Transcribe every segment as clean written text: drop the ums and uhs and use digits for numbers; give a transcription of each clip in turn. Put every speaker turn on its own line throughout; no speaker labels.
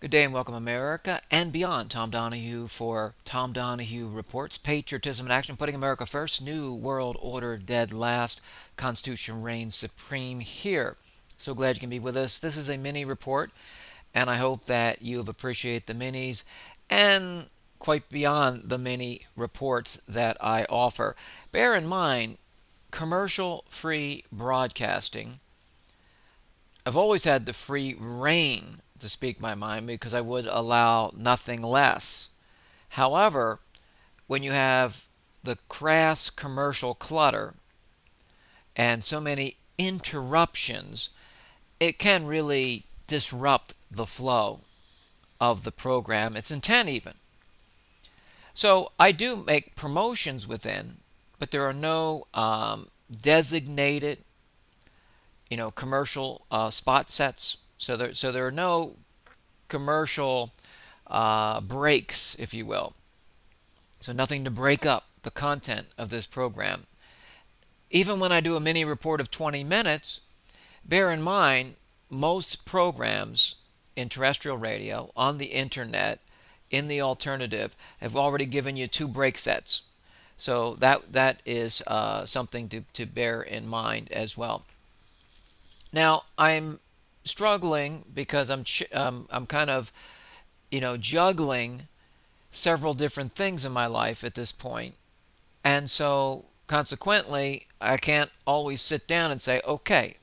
Good day and welcome, America and beyond. Tom Donahue for Tom Donahue Reports. Patriotism in action, putting America first. New world order dead last. Constitution reigns supreme here. So glad you can be with us. This is a mini report, and I hope that you appreciate the minis and quite beyond the mini reports that I offer. Bear in mind, commercial-free broadcasting. I've always had the free reign to speak my mind because I would allow nothing less. However, when you have the crass commercial clutter and so many interruptions, it can really disrupt the flow of the program, its intent even. So I do make promotions within, but there are no designated commercial spot sets. So there are no commercial breaks, if you will. So nothing to break up the content of this program. Even when I do a mini report of 20 minutes, bear in mind most programs in terrestrial radio, on the internet, in the alternative, have already given you 2 break sets. So that is something to bear in mind as well. Now I'm struggling because I'm kind of juggling several different things in my life at this point, and so consequently I can't always sit down and say, okay,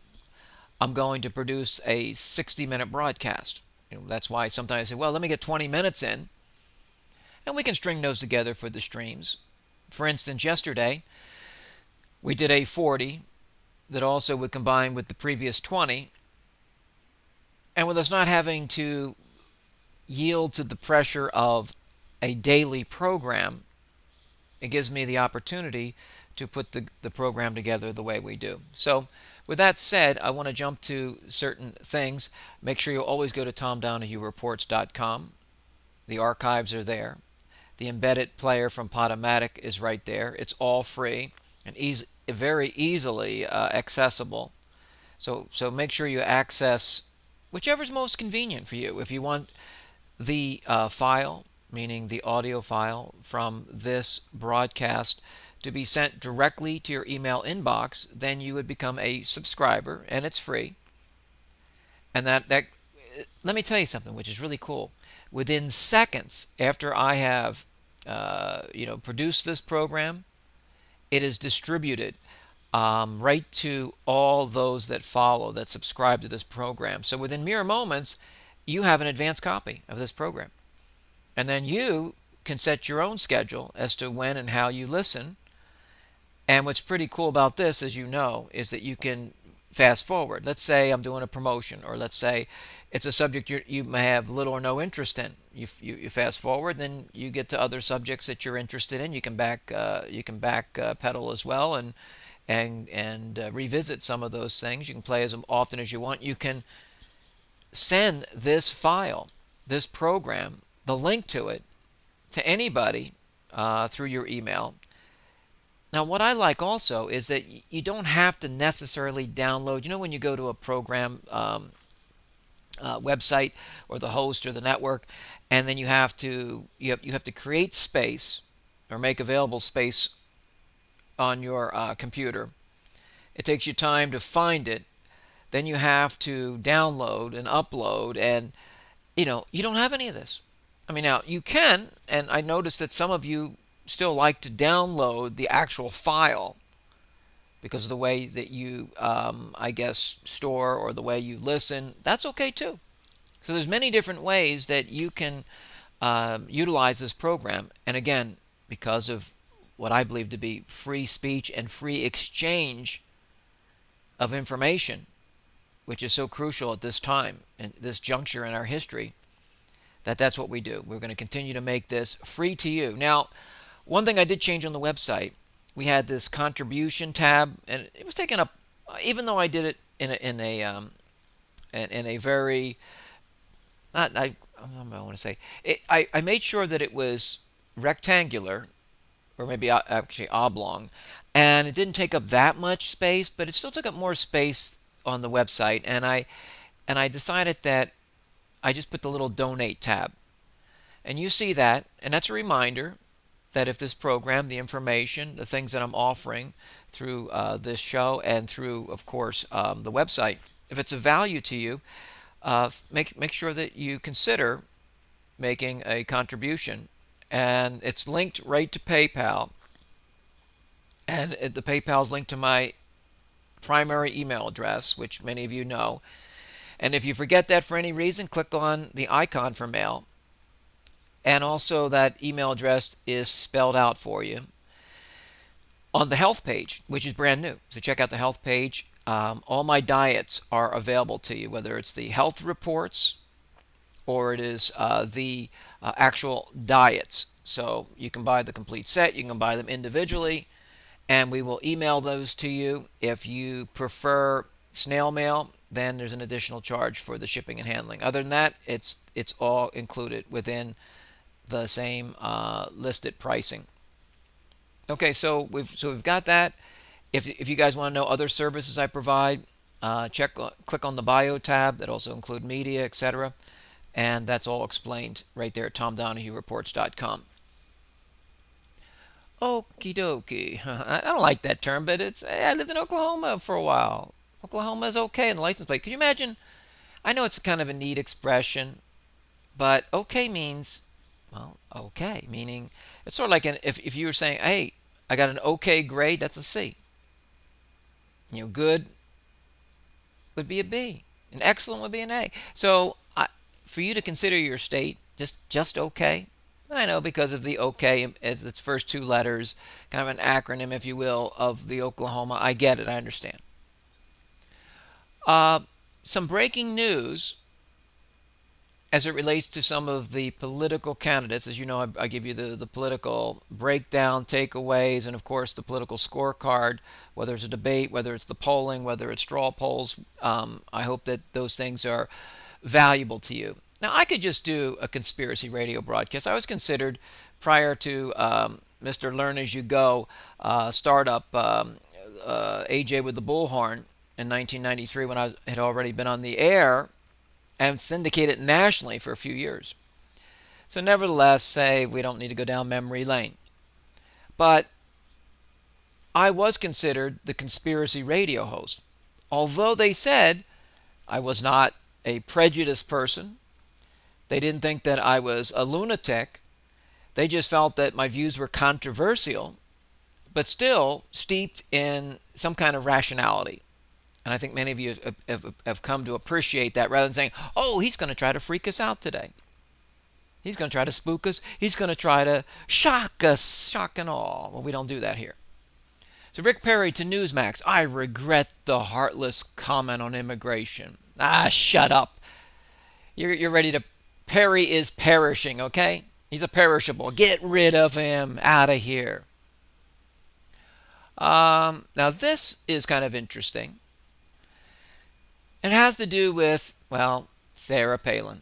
I'm going to produce a 60-minute broadcast. That's why sometimes I say, well, let me get 20 minutes in, and we can string those together for the streams. For instance, yesterday we did a 40 that also would combine with the previous 20, and with us not having to yield to the pressure of a daily program, it gives me the opportunity to put the program together the way we do. So with that said, I want to jump to certain things. Make sure you always go to TomDonahueReports.com. The archives are there. The embedded player from Podomatic is right there. It's all free and very easily accessible. So make sure you access whichever is most convenient for you. If you want the file, meaning the audio file from this broadcast, to be sent directly to your email inbox, then you would become a subscriber, and it's free. And that let me tell you something which is really cool. Within seconds after I have produced this program, it is distributed right to all those that follow, that subscribe to this program. So within mere moments, you have an advanced copy of this program. And then you can set your own schedule as to when and how you listen. And what's pretty cool about this, as you know, is that you can fast forward. Let's say I'm doing a promotion, or let's say it's a subject you may have little or no interest in. You fast forward, then you get to other subjects that you're interested in. You can back pedal as well, and revisit some of those things. You can play as often as you want. You can send this file, this program, the link to it, to anybody through your email. Now, what I like also is that you don't have to necessarily download. When you go to a program website, or the host or the network, and then you have to create space or make available space on your computer. It takes you time to find it. Then you have to download and upload, and you don't have any of this. I mean, now you can, and I noticed that some of you still like to download the actual file because of the way that you, I guess, store, or the way you listen. That's okay too. So there's many different ways that you can utilize this program. And again, because of what I believe to be free speech and free exchange of information, which is so crucial at this time and this juncture in our history, that's what we do. We're going to continue to make this free to you. Now, one thing I did change on the website, we had this contribution tab, and it was taken up, even though I did it in a very, not I want to say, I made sure that it was rectangular, or maybe actually oblong, and it didn't take up that much space, but it still took up more space on the website, and I decided that I just put the little donate tab. And you see that, and that's a reminder that if this program, the information, the things that I'm offering through this show and through, of course, the website, if it's of value to you, make sure that you consider making a contribution. And it's linked right to PayPal. And the PayPal is linked to my primary email address, which many of you know. And if you forget that for any reason, click on the icon for mail. And also that email address is spelled out for you on the health page, which is brand new. So check out the health page. All my diets are available to you, whether it's the health reports or it is the actual diets. So you can buy the complete set. You can buy them individually, and we will email those to you. If you prefer snail mail, then there's an additional charge for the shipping and handling. Other than that, it's all included within the same listed pricing. Okay, so we've got that. If you guys want to know other services I provide, click on the bio tab. That also include media, etc. And that's all explained right there at TomDonahueReports.com. Okie dokie. I don't like that term, but I lived in Oklahoma for a while. Oklahoma is okay in the license plate. Can you imagine? I know it's kind of a neat expression, but okay means, well, okay, meaning it's sort of like if you were saying, hey, I got an okay grade, that's a C. Good would be a B. And excellent would be an A. So for you to consider your state just okay, I know because of the okay as its first two letters, kind of an acronym, if you will, of the Oklahoma. I get it. I understand. Some breaking news as it relates to some of the political candidates. As you know, I give you the political breakdown, takeaways, and of course the political scorecard, whether it's a debate, whether it's the polling, whether it's straw polls. I hope that those things are valuable to you. Now, I could just do a conspiracy radio broadcast. I was considered, prior to Mr. Learn As You Go startup, AJ with the Bullhorn in 1993, when I had already been on the air and syndicated nationally for a few years. So nevertheless, say we don't need to go down memory lane. But I was considered the conspiracy radio host. Although they said I was not a prejudiced person, they didn't think that I was a lunatic. They just felt that my views were controversial, but still steeped in some kind of rationality. And I think many of you have come to appreciate that, rather than saying, oh, he's going to try to freak us out today. He's going to try to spook us. He's going to try to shock us, shock and all. Well, we don't do that here. So Rick Perry to Newsmax, I regret the heartless comment on immigration. Ah, shut up. You're ready to... Perry is perishing, okay? He's a perishable. Get rid of him. Out of here. Now, this is kind of interesting. It has to do with, well, Sarah Palin,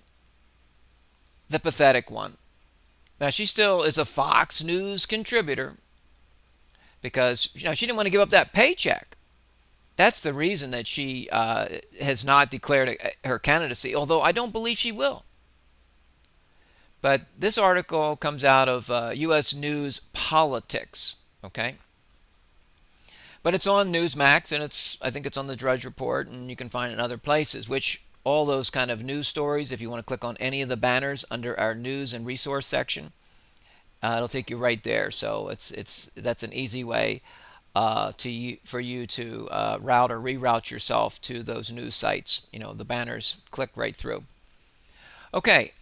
the pathetic one. Now, she still is a Fox News contributor because she didn't want to give up that paycheck. That's the reason that she has not declared her candidacy, although I don't believe she will. But this article comes out of U.S. News Politics, okay? But it's on Newsmax, and I think it's on the Drudge Report, and you can find it in other places, which all those kind of news stories, if you want to click on any of the banners under our news and resource section, it'll take you right there. So that's an easy way for you to route or reroute yourself to those news sites. The banners click right through. Okay,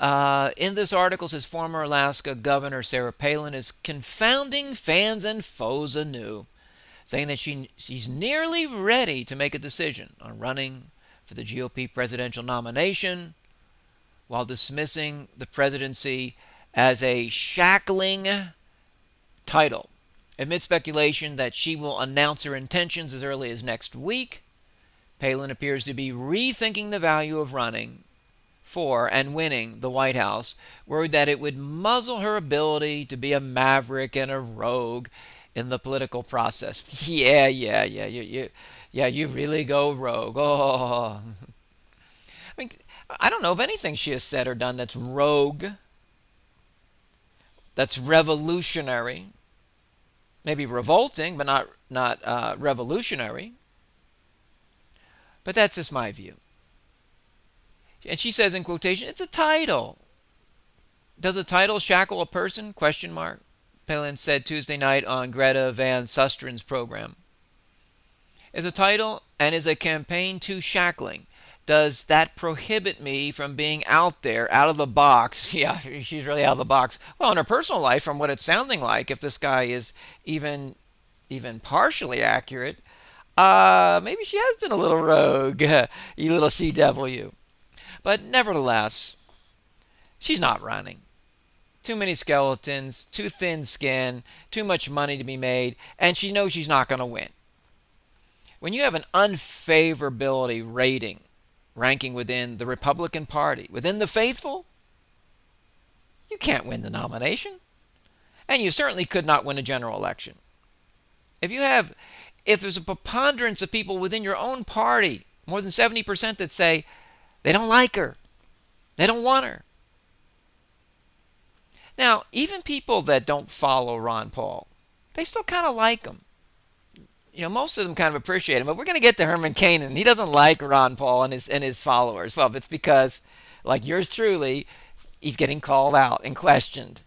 in this article, it says former Alaska Governor Sarah Palin is confounding fans and foes anew, saying that she's nearly ready to make a decision on running for the GOP presidential nomination, while dismissing the presidency as a shackling title. Amid speculation that she will announce her intentions as early as next week, Palin appears to be rethinking the value of running for and winning the White House, worried that it would muzzle her ability to be a maverick and a rogue in the political process. Yeah, you really go rogue. Oh, I mean, I don't know of anything she has said or done that's rogue, that's revolutionary, maybe revolting, but not revolutionary. But that's just my view. And she says in quotation, it's a title. Does a title shackle a person? Question mark. Palin said Tuesday night on Greta Van Sustren's program. Is a title and is a campaign too shackling? Does that prohibit me from being out there, out of the box? Yeah, she's really out of the box. Well, in her personal life, from what it's sounding like, if this guy is even partially accurate, maybe she has been a little rogue, you little CW. But nevertheless, she's not running. Too many skeletons, too thin skin, too much money to be made, and she knows she's not going to win. When you have an unfavorability ranking within the Republican Party, within the faithful, you can't win the nomination. And you certainly could not win a general election. If there's a preponderance of people within your own party, more than 70% that say they don't like her, they don't want her. Now, even people that don't follow Ron Paul, they still kind of like him. You know, most of them kind of appreciate him. But we're going to get to Herman Cain, and he doesn't like Ron Paul and his followers. Well, it's because, like yours truly, he's getting called out and questioned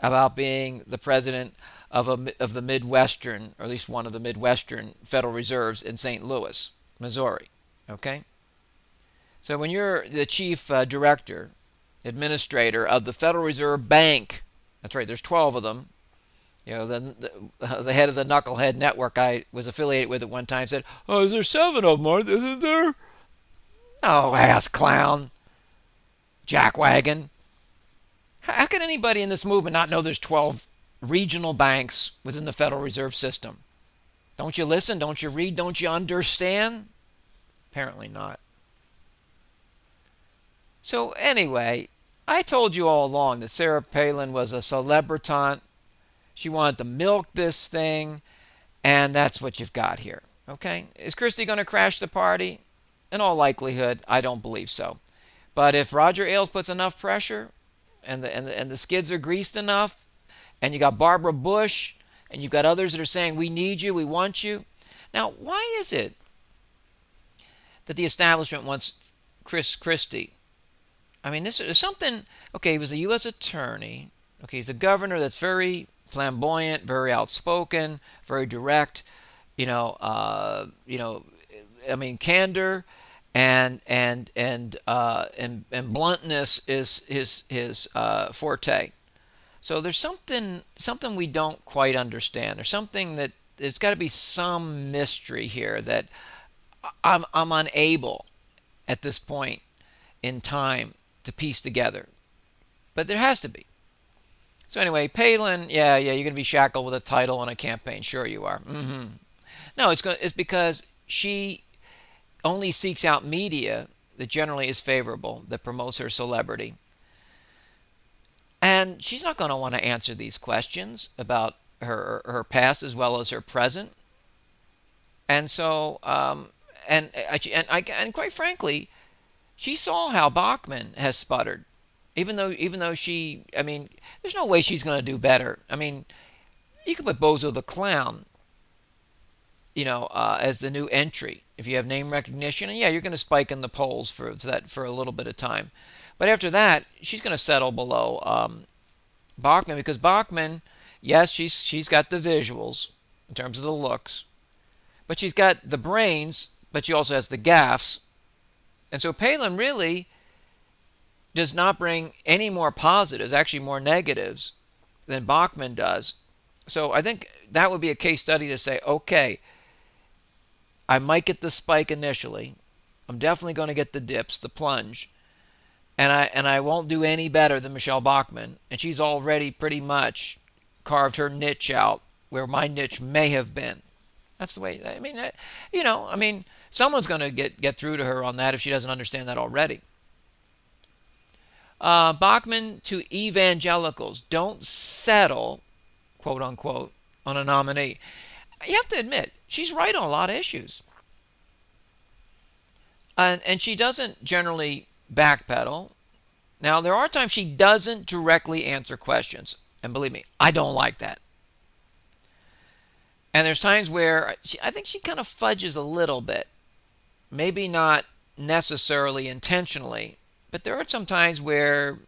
about being the president of the Midwestern, or at least one of the Midwestern Federal Reserves in St. Louis, Missouri. Okay? So when you're the chief director, administrator of the Federal Reserve Bank, that's right, there's 12 of them. You know, the head of the Knucklehead Network I was affiliated with at one time said, "Oh, is there 7 of them, isn't there?" Oh, ass clown. Jackwagon. How can anybody in this movement not know there's 12 regional banks within the Federal Reserve System? Don't you listen? Don't you read? Don't you understand? Apparently not. So anyway, I told you all along that Sarah Palin was a celebritante. She wanted to milk this thing, and that's what you've got here. Okay? Is Christie going to crash the party? In all likelihood, I don't believe so. But if Roger Ailes puts enough pressure, and the skids are greased enough, and you got Barbara Bush, and you've got others that are saying, we need you, we want you. Now, why is it that the establishment wants Chris Christie? I mean, this is something, okay, he was a U.S. attorney. Okay, he's a governor that's very flamboyant, very outspoken, very direct. I mean, candor and bluntness is his forte. So there's something we don't quite understand. There's something that there's got to be some mystery here that I'm unable at this point in time to piece together. But there has to be. So anyway, Palin, yeah, you're going to be shackled with a title on a campaign. Sure you are. No, it's because she only seeks out media that generally is favorable, that promotes her celebrity. And she's not going to want to answer these questions about her past as well as her present. And so, and quite frankly, she saw how Bachmann has sputtered. Even though she, I mean, there's no way she's going to do better. I mean, you could put Bozo the Clown, as the new entry if you have name recognition, and yeah, you're going to spike in the polls for a little bit of time. But after that, she's going to settle below Bachmann, because Bachmann, yes, she's got the visuals in terms of the looks, but she's got the brains, but she also has the gaffes. And so Palin really does not bring any more positives, actually more negatives, than Bachmann does. So I think that would be a case study to say, okay, I might get the spike initially. I'm definitely going to get the dips, the plunge. And I won't do any better than Michelle Bachmann. And she's already pretty much carved her niche out where my niche may have been. That's the way, I mean, someone's going to get through to her on that if she doesn't understand that already. Bachmann to evangelicals, don't settle, quote unquote, on a nominee. You have to admit, she's right on a lot of issues. And she doesn't generally backpedal. Now, there are times she doesn't directly answer questions. And believe me, I don't like that. And there's times where I think she kind of fudges a little bit. Maybe not necessarily intentionally, but there are some times where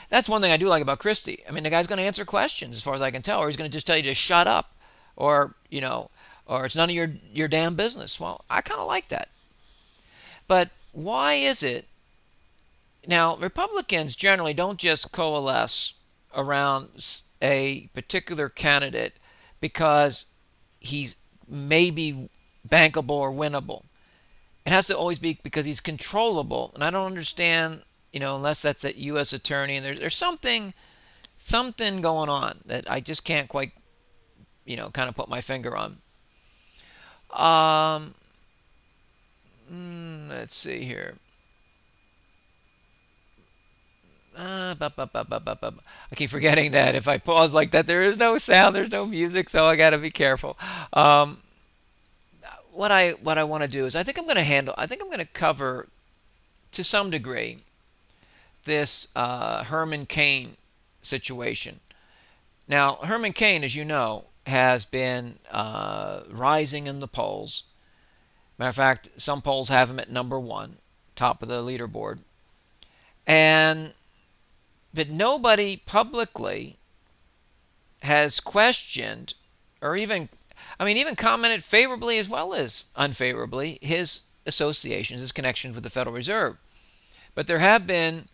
that's one thing I do like about Christy. I mean, the guy's going to answer questions as far as I can tell, or he's going to just tell you to shut up, or or it's none of your damn business. Well, I kind of like that. But why is it now Republicans generally don't just coalesce around a particular candidate because he's maybe bankable or winnable? It has to always be because he's controllable, and I don't understand, unless that's that U.S. attorney, and there's something going on that I just can't quite, kind of put my finger on. Let's see here. I keep forgetting that if I pause like that, there is no sound, there's no music, so I got to be careful. What I want to do is I think I'm going to cover to some degree this Herman Cain situation. Now, Herman Cain, as you know, has been rising in the polls. Matter of fact, some polls have him at number 1, top of the leaderboard. But nobody publicly has questioned or even commented favorably as well as unfavorably his associations, his connections with the Federal Reserve. But there have been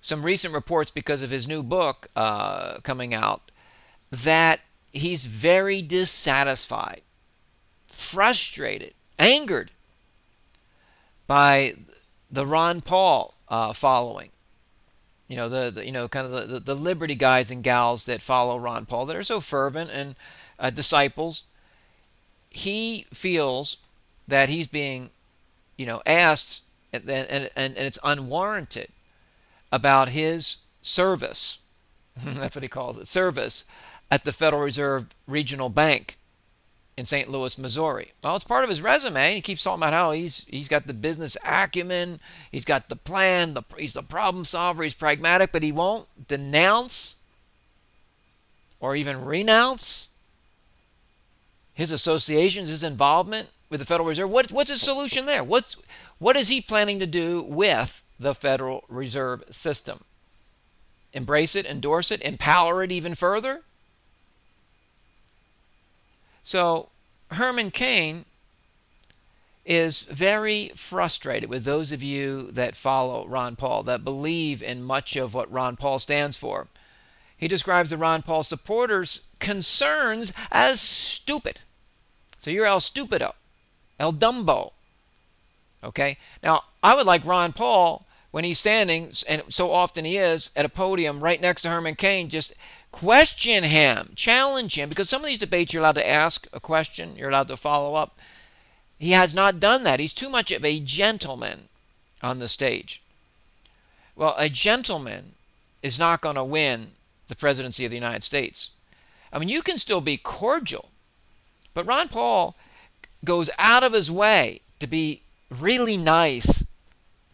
some recent reports because of his new book coming out that he's very dissatisfied, frustrated, angered by the Ron Paul following. The liberty guys and gals that follow Ron Paul that are so fervent and disciples. He feels that he's being, asked, and it's unwarranted about his service. That's what he calls it, service at the Federal Reserve Regional Bank in St. Louis, Missouri. Well, it's part of his resume. He keeps talking about how he's got the business acumen, he's got the plan, he's the problem solver, he's pragmatic, but he won't denounce or even renounce his associations, his involvement with the Federal Reserve. What's his solution there? What is he planning to do with the Federal Reserve System? Embrace it, endorse it, empower it even further? So Herman Cain is very frustrated with those of you that follow Ron Paul, that believe in much of what Ron Paul stands for. He describes the Ron Paul supporters' concerns as stupid. So you're El Stupido, El Dumbo. Okay? Now, I would like Ron Paul, when he's standing, and so often he is, at a podium right next to Herman Cain, just question him, challenge him, because some of these debates you're allowed to ask a question, you're allowed to follow up. He has not done that. He's too much of a gentleman on the stage. Well, a gentleman is not going to win the presidency of the United States. I mean, you can still be cordial, but Ron Paul goes out of his way to be really nice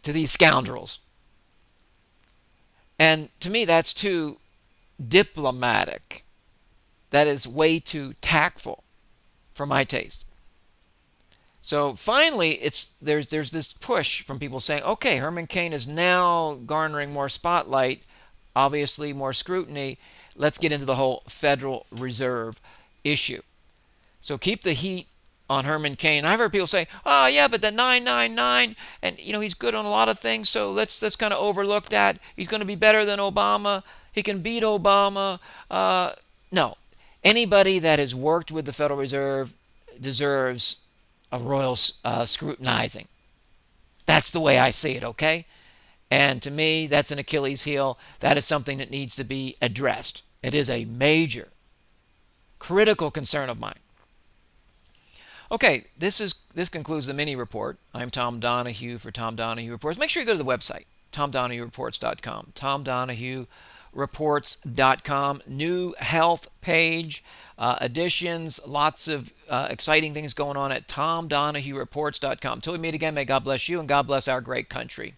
to these scoundrels. And to me, that's too diplomatic. That is way too tactful for my taste. So finally, there's this push from people saying, okay, Herman Cain is now garnering more spotlight, obviously more scrutiny. Let's get into the whole Federal Reserve issue. So keep the heat on Herman Cain. I've heard people say, oh yeah, but the 999, and he's good on a lot of things, so let's kind of overlook that. He's going to be better than Obama. He can beat Obama. No. Anybody that has worked with the Federal Reserve deserves a royal scrutinizing. That's the way I see it, okay? And to me, that's an Achilles heel. That is something that needs to be addressed. It is a major, critical concern of mine. Okay, this concludes the mini report. I'm Tom Donahue for Tom Donahue Reports. Make sure you go to the website, tomdonahuereports.com, TomDonahueReports.com. New health page, additions, lots of exciting things going on at TomDonahueReports.com. Till we meet again, may God bless you and God bless our great country.